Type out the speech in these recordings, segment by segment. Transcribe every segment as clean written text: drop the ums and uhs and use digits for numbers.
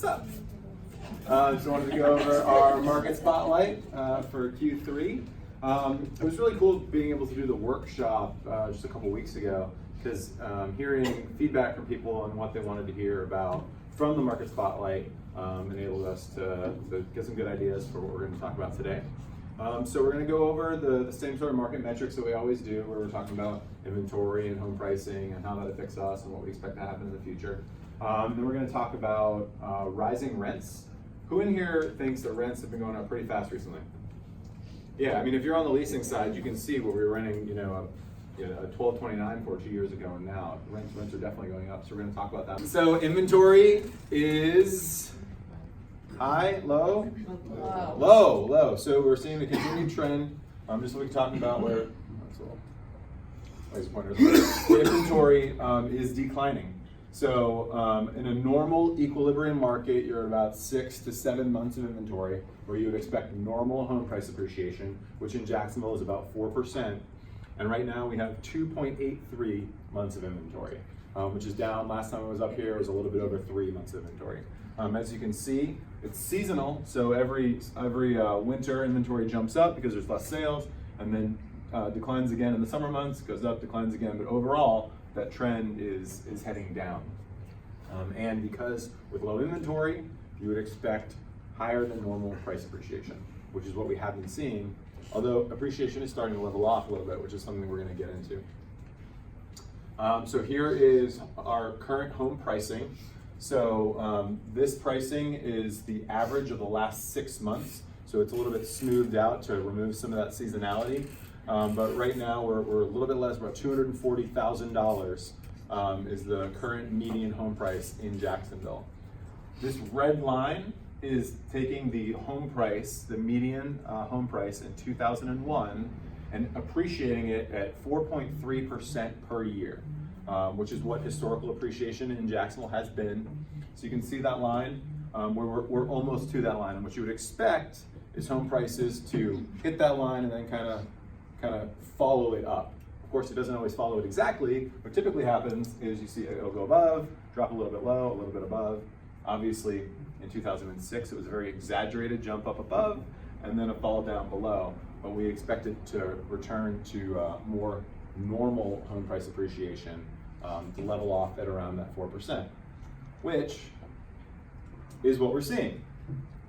What's up? Just wanted to go over our market spotlight for Q3. It was really cool being able to do the workshop just a couple weeks ago because hearing feedback from people on what they wanted to hear about from the market spotlight enabled us to get some good ideas for what we're going to talk about today. So we're going to go over the same sort of market metrics that we always do, where we're talking about inventory and home pricing and how that affects us and what we expect to happen in the future. Then we're going to talk about rising rents. Who in here thinks that rents have been going up pretty fast recently? Yeah, I mean, if you're on the leasing side, you can see what we were renting, a 1229 for 2 years ago, and now rents are definitely going up. So we're going to talk about that. So inventory is high, low, low. So we're seeing the continued trend. Just like talking about where the inventory is declining. So in a normal equilibrium market, you're at about 6 to 7 months of inventory, where you would expect normal home price appreciation, which in Jacksonville is about 4%. And right now we have 2.83 months of inventory, which is down. Last time I was up here, it was a little bit over 3 months of inventory. As you can see, it's seasonal, so every winter inventory jumps up because there's less sales, and then declines again in the summer months, goes up, declines again, but overall, that trend is heading down. And because with low inventory, you would expect higher than normal price appreciation, which is what we have been seeing, although appreciation is starting to level off a little bit, which is something we're going to get into. So here is our current home pricing. So this pricing is the average of the last 6 months. So it's a little bit smoothed out to remove some of that seasonality. But right now we're a little bit less, about $240,000 is the current median home price in Jacksonville. This red line is taking the home price, the median home price in 2001, and appreciating it at 4.3% per year, which is what historical appreciation in Jacksonville has been. So you can see that line, where we're almost to that line. And what you would expect is home prices to hit that line and then kind of follow it up. Of course, it doesn't always follow it exactly. What typically happens is you see it'll go above, drop a little bit low, a little bit above. Obviously, in 2006, it was a very exaggerated jump up above and then a fall down below. But we expect it to return to more normal home price appreciation to level off at around that 4%, which is what we're seeing.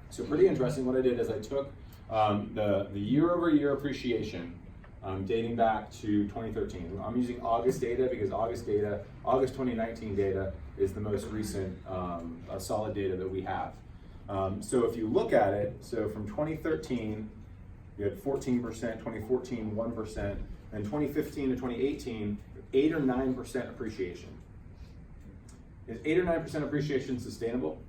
So pretty interesting. What I did is I took the year-over-year appreciation dating back to 2013. I'm using August data because August 2019 data is the most recent solid data that we have. So if you look at it, so from 2013, you had 14%, 2014, 1%, and 2015 to 2018, 8 or 9% appreciation. Is 8 or 9% appreciation sustainable?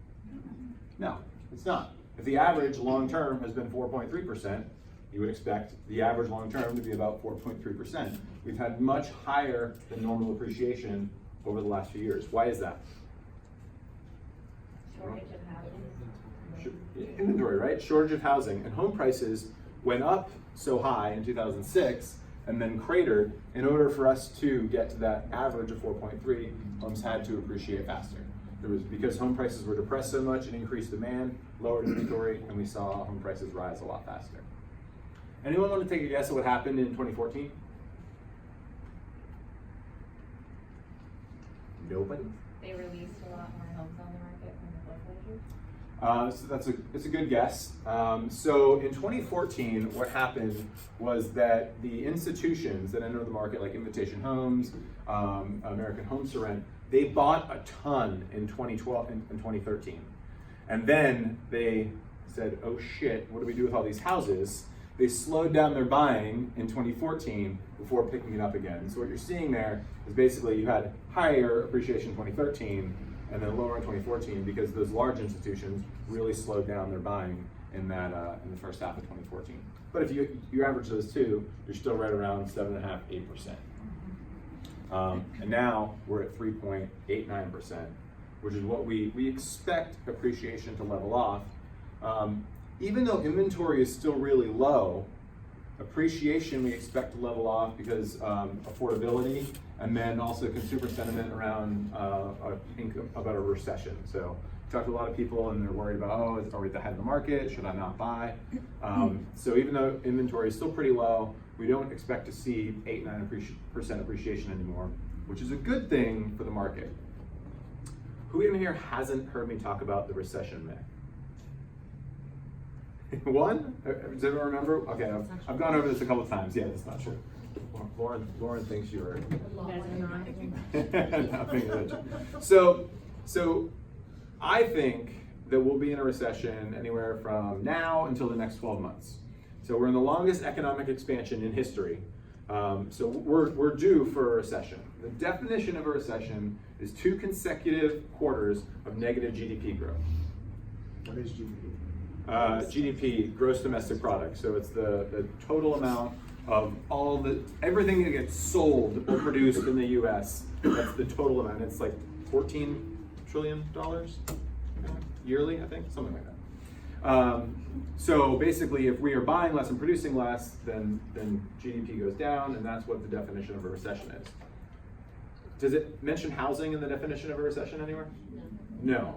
No, it's not. If the average long-term has been 4.3%, you would expect the average long-term to be about 4.3%. We've had much higher than normal appreciation over the last few years. Why is that? Shortage of housing. Inventory, right? Shortage of housing. And home prices went up so high in 2006 and then cratered. In order for us to get to that average of 4.3, homes had to appreciate faster. Because home prices were depressed so much and increased demand, lowered inventory, and we saw home prices rise a lot faster. Anyone want to take a guess at what happened in 2014? Nobody? They released a lot more homes on the market from the foreclosures. So it's a good guess. So in 2014, what happened was that the institutions that entered the market, like Invitation Homes, American Homes 4 Rent, they bought a ton in 2012 and 2013. And then they said, oh shit, what do we do with all these houses? They slowed down their buying in 2014 before picking it up again. So what you're seeing there is basically you had higher appreciation in 2013 and then lower in 2014 because those large institutions really slowed down their buying in the first half of 2014. But if you average those two, you're still right around 7.5%, 8%. And now we're at 3.89%, which is what we expect appreciation to level off. Even though inventory is still really low, appreciation we expect to level off because affordability and then also consumer sentiment around think about a recession. So talked to a lot of people and they're worried about, oh, are we at the head of the market? Should I not buy? So even though inventory is still pretty low, we don't expect to see 8-9% appreciation anymore, which is a good thing for the market. Who in here hasn't heard me talk about the recession myth? One? Does everyone remember? Okay, I've gone over this a couple times. Yeah, that's not true. Lauren thinks you're not paying attention. So I think that we'll be in a recession anywhere from now until the next 12 months. So we're in the longest economic expansion in history. So we're due for a recession. The definition of a recession is 2 consecutive quarters of negative GDP growth. What is GDP? GDP, gross domestic product. So it's the total amount of everything that gets sold or produced in the US. That's the total amount. It's like $14 trillion yearly, I think, something like that. So basically, if we are buying less and producing less, then GDP goes down, and that's what the definition of a recession is. Does it mention housing in the definition of a recession anywhere? No.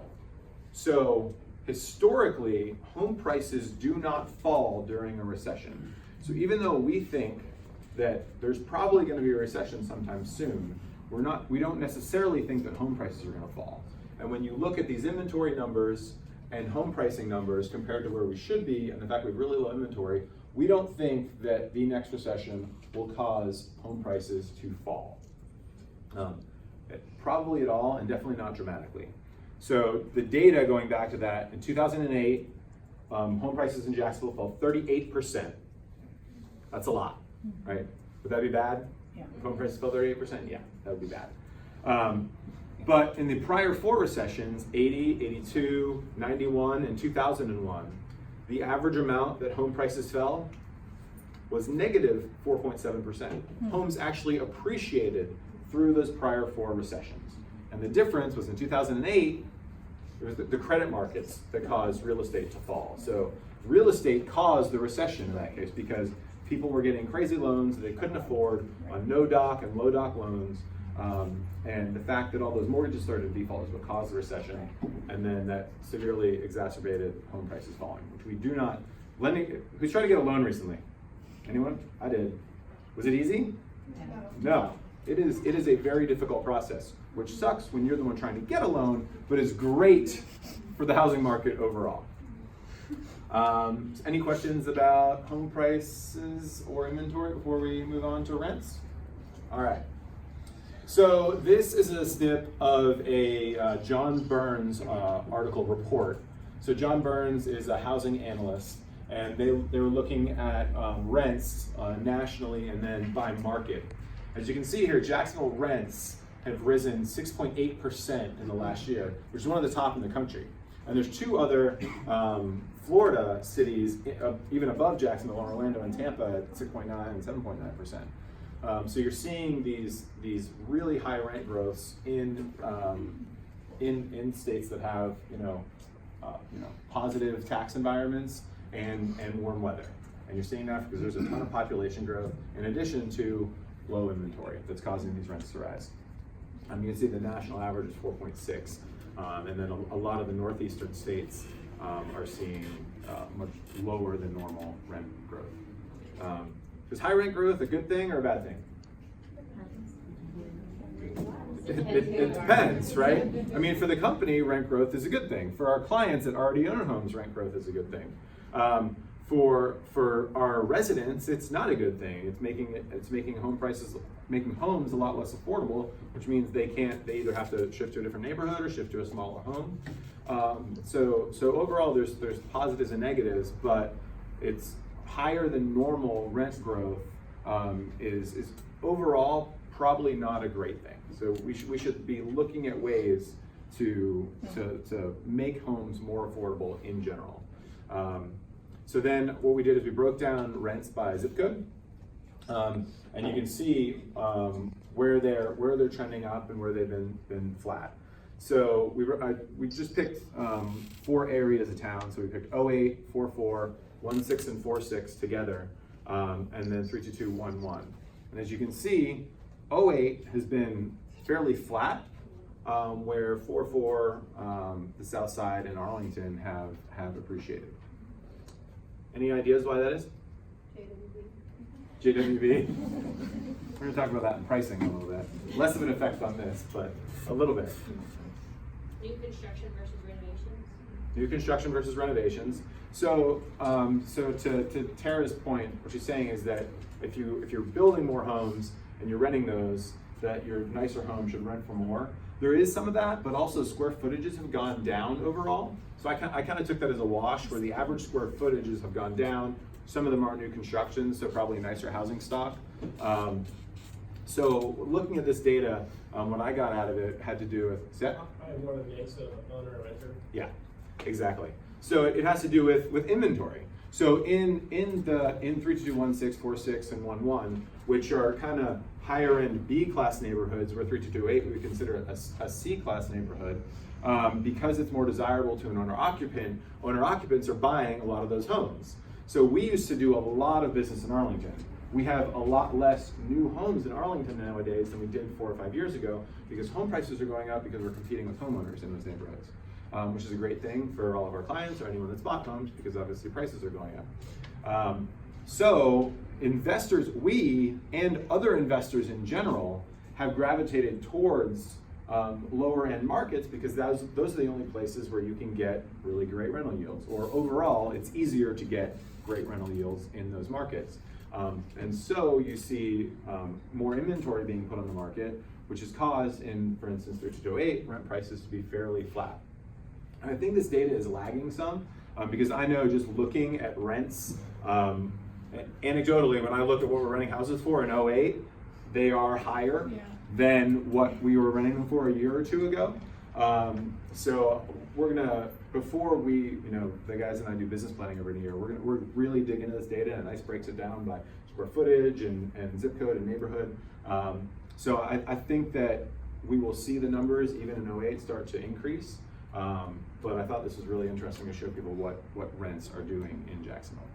So historically, home prices do not fall during a recession. So even though we think that there's probably going to be a recession sometime soon, we don't necessarily think that home prices are going to fall. And when you look at these inventory numbers and home pricing numbers compared to where we should be, and the fact we have really low inventory, we don't think that the next recession will cause home prices to fall. Probably at all, and definitely not dramatically. So the data going back to that, in 2008, home prices in Jacksonville fell 38%. That's a lot, right? Would that be bad? Yeah. If home prices fell 38%? Yeah, that would be bad. But in the prior 4 recessions, 80, 82, 91, and 2001, the average amount that home prices fell was negative 4.7%. Homes actually appreciated through those prior 4 recessions. And the difference was in 2008, it was the credit markets that caused real estate to fall. So real estate caused the recession in that case because people were getting crazy loans that they couldn't afford on no doc and low doc loans. And the fact that all those mortgages started to default is what caused the recession, and then that severely exacerbated home prices falling, which we do not. Who's tried to get a loan recently? Anyone? I did. Was it easy? No. It is a very difficult process, which sucks when you're the one trying to get a loan, but is great for the housing market overall. Any questions about home prices or inventory before we move on to rents? All right. So this is a snip of a John Burns article report. So John Burns is a housing analyst, and they were looking at rents nationally and then by market. As you can see here, Jacksonville rents have risen 6.8% in the last year, which is one of the top in the country. And there's 2 other Florida cities, even above Jacksonville, Orlando and Tampa, at 6.9 and 7.9%. So you're seeing these really high rent growths in states that have positive tax environments and warm weather. And you're seeing that because there's a ton of population growth in addition to low inventory that's causing these rents to rise. You can see the national average is 4.6, and then a lot of the northeastern states are seeing much lower than normal rent growth. Is high rent growth a good thing or a bad thing? It depends, right? I mean, for the company, rent growth is a good thing. For our clients that already own homes, rent growth is a good thing. For our residents, it's not a good thing. It's making homes a lot less affordable, which means they either have to shift to a different neighborhood or shift to a smaller home. So overall, there's positives and negatives, but it's higher than normal rent growth is overall probably not a great thing. So we should be looking at ways to make homes more affordable in general. So then what we did is we broke down rents by zip code, and you can see where they're trending up and where they've been flat. So we just picked 4 areas of town. So we picked 08, 44, 16, and 46 together, and then 32211. And as you can see, 08 has been fairly flat where 4-4, the South Side and Arlington have appreciated. Any ideas why that is? JWB. We're going to talk about that in pricing a little bit. Less of an effect on this, but a little bit. New construction versus renovations? New construction versus renovations. So, to Tara's point, what she's saying is that if you're building more homes and you're renting those, that your nicer home should rent for more. There is some of that, but also square footages have gone down overall. So I kind of took that as a wash, where the average square footages have gone down. Some of them are new construction, so probably nicer housing stock. So looking at this data, what I got out of it had to do with, Probably more of a mix of owner and renter. yeah, exactly. So it has to do with inventory. So in 32216, 46, and 11, which are kind of higher end B class neighborhoods, where 3228 we would consider a C class neighborhood, because it's more desirable to an owner occupant. Owner occupants are buying a lot of those homes. So we used to do a lot of business in Arlington. We have a lot less new homes in Arlington nowadays than we did 4 or 5 years ago, because home prices are going up because we're competing with homeowners in those neighborhoods, which is a great thing for all of our clients or anyone that's bought homes, because obviously prices are going up. So investors, we and other investors in general, have gravitated towards lower end markets, because those are the only places where you can get really great rental yields, or overall it's easier to get great rental yields in those markets. And so you see more inventory being put on the market, which has caused, for instance, 3208, rent prices to be fairly flat. And I think this data is lagging some, because I know just looking at rents, anecdotally, when I look at what we're renting houses for in 08, they are higher than what we were renting them for a year or two ago. So we're gonna, before we, the guys and I do business planning every year, we're really dig into this data, and NICE breaks it down by square footage and zip code and neighborhood. So I think that we will see the numbers even in 08 start to increase. But I thought this was really interesting to show people what rents are doing in Jacksonville.